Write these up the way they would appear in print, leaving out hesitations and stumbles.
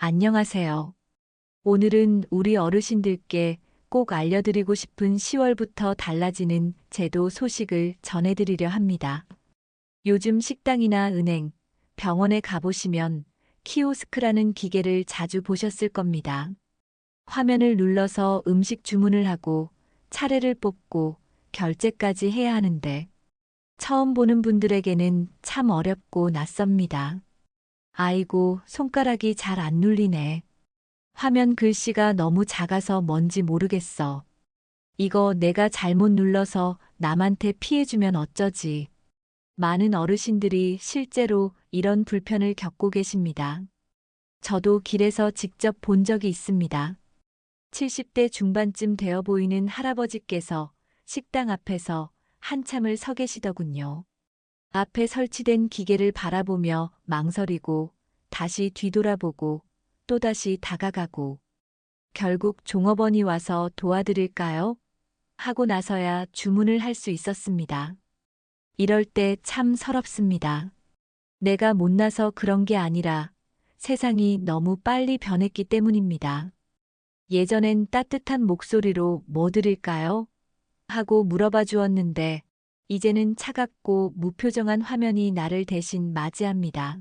안녕하세요. 오늘은 우리 어르신들께 꼭 알려드리고 싶은 10월부터 달라지는 제도 소식을 전해드리려 합니다. 요즘 식당이나 은행, 병원에 가보시면 키오스크라는 기계를 자주 보셨을 겁니다. 화면을 눌러서 음식 주문을 하고 차례를 뽑고 결제까지 해야 하는데 처음 보는 분들에게는 참 어렵고 낯섭니다. 아이고, 손가락이 잘 안 눌리네. 화면 글씨가 너무 작아서 뭔지 모르겠어. 이거 내가 잘못 눌러서 남한테 피해주면 어쩌지. 많은 어르신들이 실제로 이런 불편을 겪고 계십니다. 저도 길에서 직접 본 적이 있습니다. 70대 중반쯤 되어 보이는 할아버지께서 식당 앞에서 한참을 서 계시더군요. 앞에 설치된 기계를 바라보며 망설이고 다시 뒤돌아보고 또다시 다가가고 결국 종업원이 와서 도와드릴까요? 하고 나서야 주문을 할 수 있었습니다. 이럴 때 참 서럽습니다. 내가 못나서 그런 게 아니라 세상이 너무 빨리 변했기 때문입니다. 예전엔 따뜻한 목소리로 뭐 드릴까요? 하고 물어봐 주었는데 이제는 차갑고 무표정한 화면이 나를 대신 맞이합니다.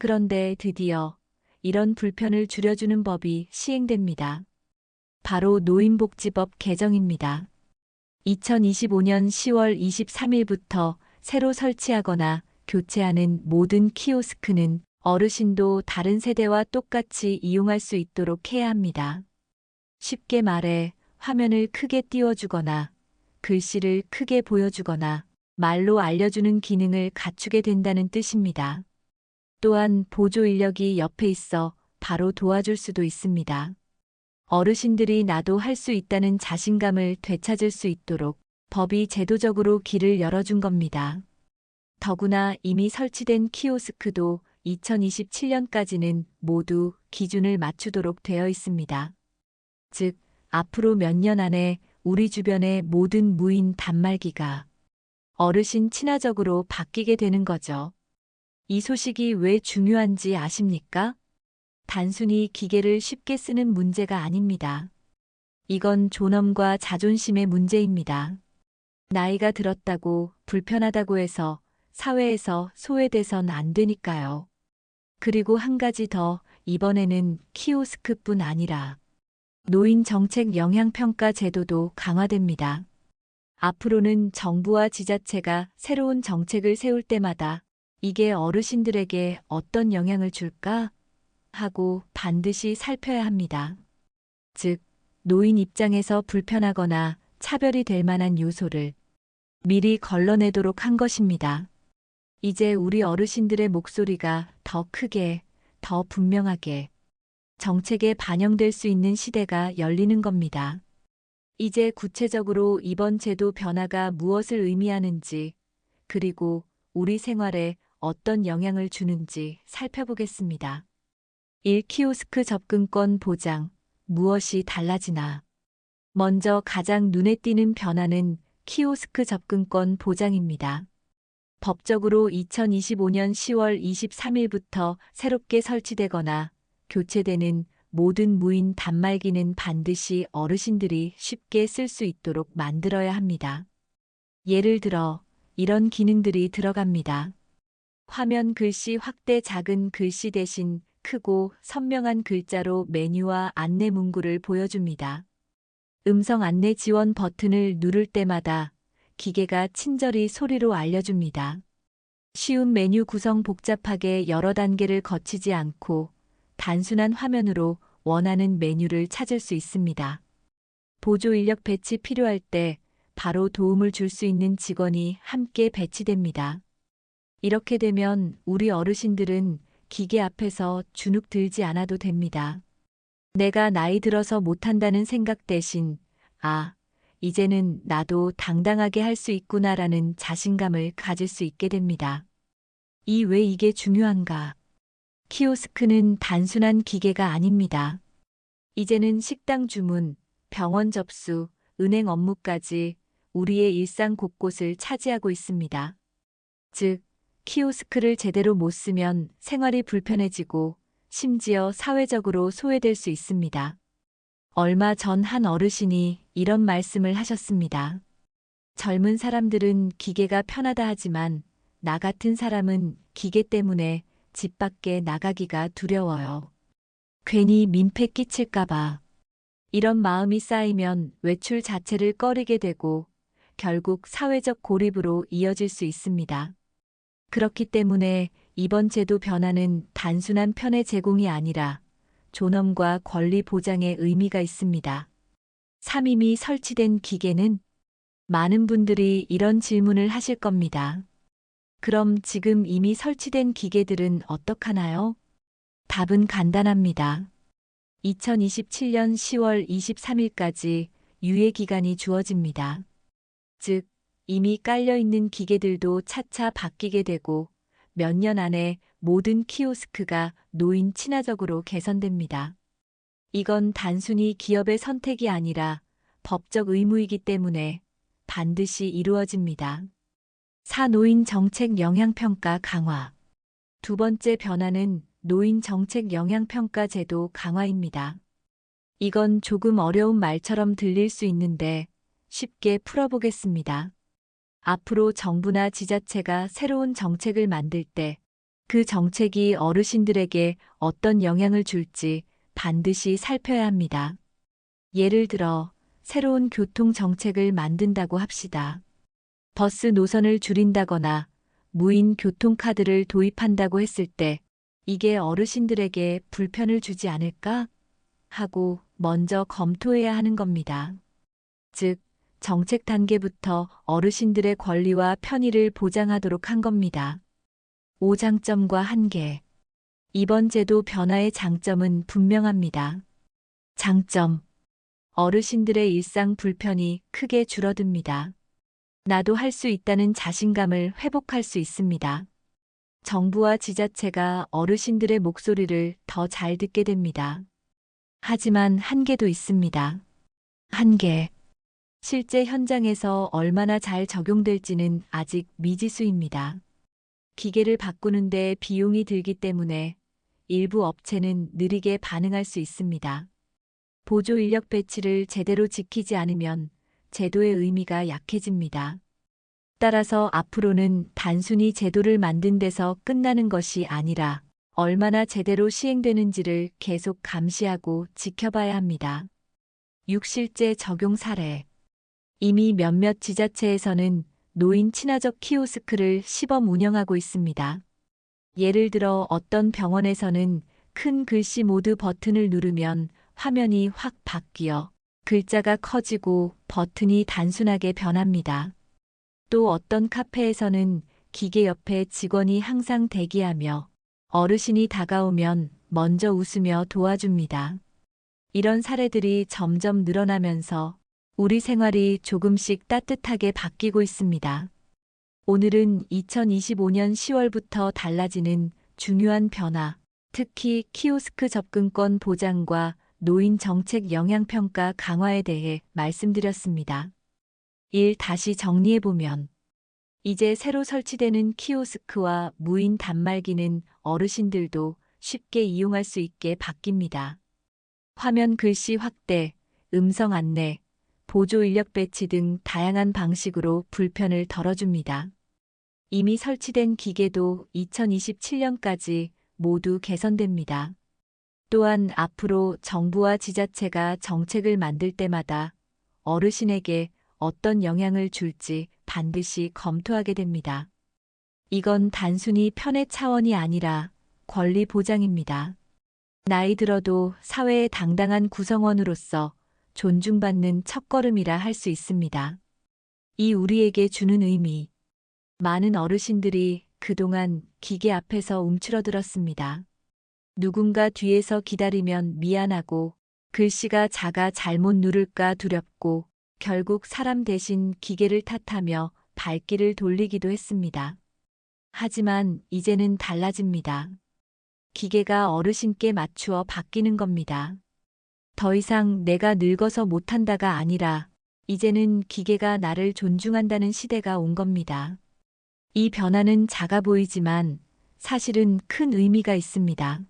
그런데 드디어 이런 불편을 줄여주는 법이 시행됩니다. 바로 노인복지법 개정입니다. 2025년 10월 23일부터 새로 설치하거나 교체하는 모든 키오스크는 어르신도 다른 세대와 똑같이 이용할 수 있도록 해야 합니다. 쉽게 말해 화면을 크게 띄워주거나 글씨를 크게 보여주거나 말로 알려주는 기능을 갖추게 된다는 뜻입니다. 또한 보조 인력이 옆에 있어 바로 도와줄 수도 있습니다. 어르신들이 나도 할 수 있다는 자신감을 되찾을 수 있도록 법이 제도적으로 길을 열어준 겁니다. 더구나 이미 설치된 키오스크도 2027년까지는 모두 기준을 맞추도록 되어 있습니다. 즉, 앞으로 몇 년 안에 우리 주변의 모든 무인 단말기가 어르신 친화적으로 바뀌게 되는 거죠. 이 소식이 왜 중요한지 아십니까? 단순히 기계를 쉽게 쓰는 문제가 아닙니다. 이건 존엄과 자존심의 문제입니다. 나이가 들었다고 불편하다고 해서 사회에서 소외돼선 안 되니까요. 그리고 한 가지 더, 이번에는 키오스크뿐 아니라 노인 정책 영향평가 제도도 강화됩니다. 앞으로는 정부와 지자체가 새로운 정책을 세울 때마다 이게 어르신들에게 어떤 영향을 줄까? 하고 반드시 살펴야 합니다. 즉, 노인 입장에서 불편하거나 차별이 될 만한 요소를 미리 걸러내도록 한 것입니다. 이제 우리 어르신들의 목소리가 더 크게, 더 분명하게 정책에 반영될 수 있는 시대가 열리는 겁니다. 이제 구체적으로 이번 제도 변화가 무엇을 의미하는지, 그리고 우리 생활에 어떤 영향을 주는지 살펴보겠습니다. 1. 키오스크 접근권 보장. 무엇이 달라지나? 먼저 가장 눈에 띄는 변화는 키오스크 접근권 보장입니다. 법적으로 2025년 10월 23일부터 새롭게 설치되거나 교체되는 모든 무인 단말기는 반드시 어르신들이 쉽게 쓸 수 있도록 만들어야 합니다. 예를 들어 이런 기능들이 들어갑니다. 화면 글씨 확대, 작은 글씨 대신 크고 선명한 글자로 메뉴와 안내 문구를 보여줍니다. 음성 안내 지원 버튼을 누를 때마다 기계가 친절히 소리로 알려줍니다. 쉬운 메뉴 구성, 복잡하게 여러 단계를 거치지 않고 단순한 화면으로 원하는 메뉴를 찾을 수 있습니다. 보조 인력 배치 필요할 때 바로 도움을 줄 수 있는 직원이 함께 배치됩니다. 이렇게 되면 우리 어르신들은 기계 앞에서 주눅 들지 않아도 됩니다. 내가 나이 들어서 못한다는 생각 대신, 아, 이제는 나도 당당하게 할 수 있구나라는 자신감을 가질 수 있게 됩니다. 왜 이게 중요한가? 키오스크는 단순한 기계가 아닙니다. 이제는 식당 주문, 병원 접수, 은행 업무까지 우리의 일상 곳곳을 차지하고 있습니다. 즉, 키오스크를 제대로 못 쓰면 생활이 불편해지고 심지어 사회적으로 소외될 수 있습니다. 얼마 전 한 어르신이 이런 말씀을 하셨습니다. 젊은 사람들은 기계가 편하다 하지만 나 같은 사람은 기계 때문에 집 밖에 나가기가 두려워요. 괜히 민폐 끼칠까봐. 이런 마음이 쌓이면 외출 자체를 꺼리게 되고 결국 사회적 고립으로 이어질 수 있습니다. 그렇기 때문에 이번 제도 변화는 단순한 편의 제공이 아니라 존엄과 권리 보장의 의미가 있습니다. 3임이 설치된 기계는 많은 분들이 이런 질문을 하실 겁니다. 그럼 지금 이미 설치된 기계들은 어떡하나요? 답은 간단합니다. 2027년 10월 23일까지 유예 기간이 주어집니다. 즉, 이미 깔려있는 기계들도 차차 바뀌게 되고 몇 년 안에 모든 키오스크가 노인 친화적으로 개선됩니다. 이건 단순히 기업의 선택이 아니라 법적 의무이기 때문에 반드시 이루어집니다. 사노인 정책 영향평가 강화. 두 번째 변화는 노인 정책 영향평가 제도 강화입니다. 이건 조금 어려운 말처럼 들릴 수 있는데 쉽게 풀어보겠습니다. 앞으로 정부나 지자체가 새로운 정책을 만들 때 그 정책이 어르신들에게 어떤 영향을 줄지 반드시 살펴야 합니다. 예를 들어 새로운 교통 정책을 만든다고 합시다. 버스 노선을 줄인다거나 무인 교통카드를 도입한다고 했을 때 이게 어르신들에게 불편을 주지 않을까? 하고 먼저 검토해야 하는 겁니다. 즉, 정책 단계부터 어르신들의 권리와 편의를 보장하도록 한 겁니다. 5장점과 한계. 이번 제도 변화의 장점은 분명합니다. 장점. 어르신들의 일상 불편이 크게 줄어듭니다. 나도 할 수 있다는 자신감을 회복할 수 있습니다. 정부와 지자체가 어르신들의 목소리를 더 잘 듣게 됩니다. 하지만 한계도 있습니다. 한계. 실제 현장에서 얼마나 잘 적용될지는 아직 미지수입니다. 기계를 바꾸는데 비용이 들기 때문에 일부 업체는 느리게 반응할 수 있습니다. 보조 인력 배치를 제대로 지키지 않으면 제도의 의미가 약해집니다. 따라서 앞으로는 단순히 제도를 만든 데서 끝나는 것이 아니라 얼마나 제대로 시행되는지를 계속 감시하고 지켜봐야 합니다. 6. 실제 적용 사례. 이미 몇몇 지자체에서는 노인 친화적 키오스크를 시범 운영하고 있습니다. 예를 들어 어떤 병원에서는 큰 글씨 모드 버튼을 누르면 화면이 확 바뀌어 글자가 커지고 버튼이 단순하게 변합니다. 또 어떤 카페에서는 기계 옆에 직원이 항상 대기하며 어르신이 다가오면 먼저 웃으며 도와줍니다. 이런 사례들이 점점 늘어나면서 우리 생활이 조금씩 따뜻하게 바뀌고 있습니다. 오늘은 2025년 10월부터 달라지는 중요한 변화, 특히 키오스크 접근권 보장과 노인 정책 영향평가 강화에 대해 말씀드렸습니다. 1. 다시 정리해보면 이제 새로 설치되는 키오스크와 무인 단말기는 어르신들도 쉽게 이용할 수 있게 바뀝니다. 화면 글씨 확대, 음성 안내, 보조 인력 배치 등 다양한 방식으로 불편을 덜어줍니다. 이미 설치된 기계도 2027년까지 모두 개선됩니다. 또한 앞으로 정부와 지자체가 정책을 만들 때마다 어르신에게 어떤 영향을 줄지 반드시 검토하게 됩니다. 이건 단순히 편의 차원이 아니라 권리 보장입니다. 나이 들어도 사회의 당당한 구성원으로서 존중받는 첫걸음이라 할 수 있습니다. 이 우리에게 주는 의미. 많은 어르신들이 그동안 기계 앞에서 움츠러들었습니다. 누군가 뒤에서 기다리면 미안하고 글씨가 작아 잘못 누를까 두렵고 결국 사람 대신 기계를 탓하며 발길을 돌리기도 했습니다. 하지만 이제는 달라집니다. 기계가 어르신께 맞추어 바뀌는 겁니다. 더 이상 내가 늙어서 못한다가 아니라 이제는 기계가 나를 존중한다는 시대가 온 겁니다. 이 변화는 작아 보이지만 사실은 큰 의미가 있습니다.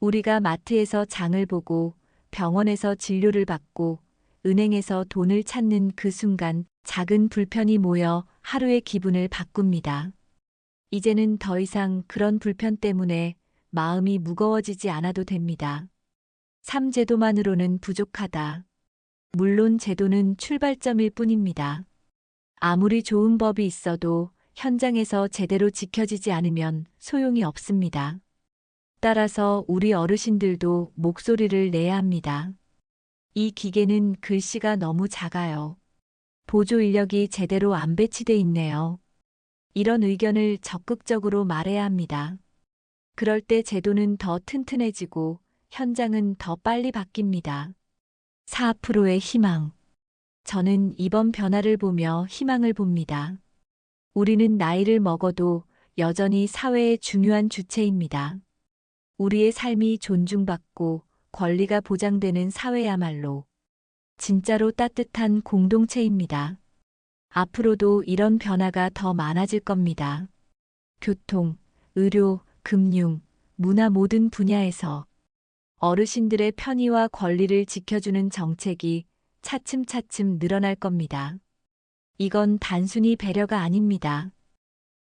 우리가 마트에서 장을 보고 병원에서 진료를 받고 은행에서 돈을 찾는 그 순간 작은 불편이 모여 하루의 기분을 바꿉니다. 이제는 더 이상 그런 불편 때문에 마음이 무거워지지 않아도 됩니다. 삶 제도만으로는 부족하다. 물론 제도는 출발점일 뿐입니다. 아무리 좋은 법이 있어도 현장에서 제대로 지켜지지 않으면 소용이 없습니다. 따라서 우리 어르신들도 목소리를 내야 합니다. 이 기계는 글씨가 너무 작아요. 보조 인력이 제대로 안 배치돼 있네요. 이런 의견을 적극적으로 말해야 합니다. 그럴 때 제도는 더 튼튼해지고 현장은 더 빨리 바뀝니다. 4%의 희망. 저는 이번 변화를 보며 희망을 봅니다. 우리는 나이를 먹어도 여전히 사회의 중요한 주체입니다. 우리의 삶이 존중받고 권리가 보장되는 사회야말로 진짜로 따뜻한 공동체입니다. 앞으로도 이런 변화가 더 많아질 겁니다. 교통, 의료, 금융, 문화 모든 분야에서 어르신들의 편의와 권리를 지켜주는 정책이 차츰차츰 늘어날 겁니다. 이건 단순히 배려가 아닙니다.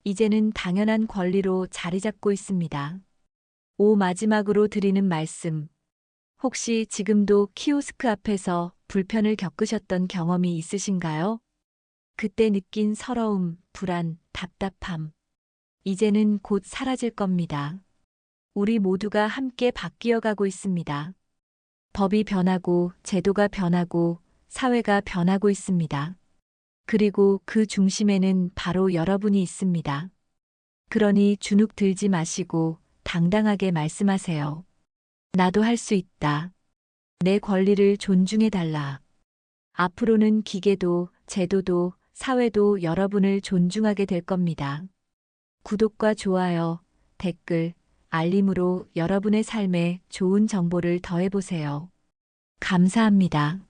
이제는 당연한 권리로 자리 잡고 있습니다. 마지막으로 드리는 말씀. 혹시 지금도 키오스크 앞에서 불편을 겪으셨던 경험이 있으신가요? 그때 느낀 서러움, 불안, 답답함. 이제는 곧 사라질 겁니다. 우리 모두가 함께 바뀌어 가고 있습니다. 법이 변하고 제도가 변하고 사회가 변하고 있습니다. 그리고 그 중심에는 바로 여러분이 있습니다. 그러니 주눅 들지 마시고 당당하게 말씀하세요. 나도 할 수 있다. 내 권리를 존중해달라. 앞으로는 기계도 제도도 사회도 여러분을 존중하게 될 겁니다. 구독과 좋아요, 댓글, 알림으로 여러분의 삶에 좋은 정보를 더해보세요. 감사합니다.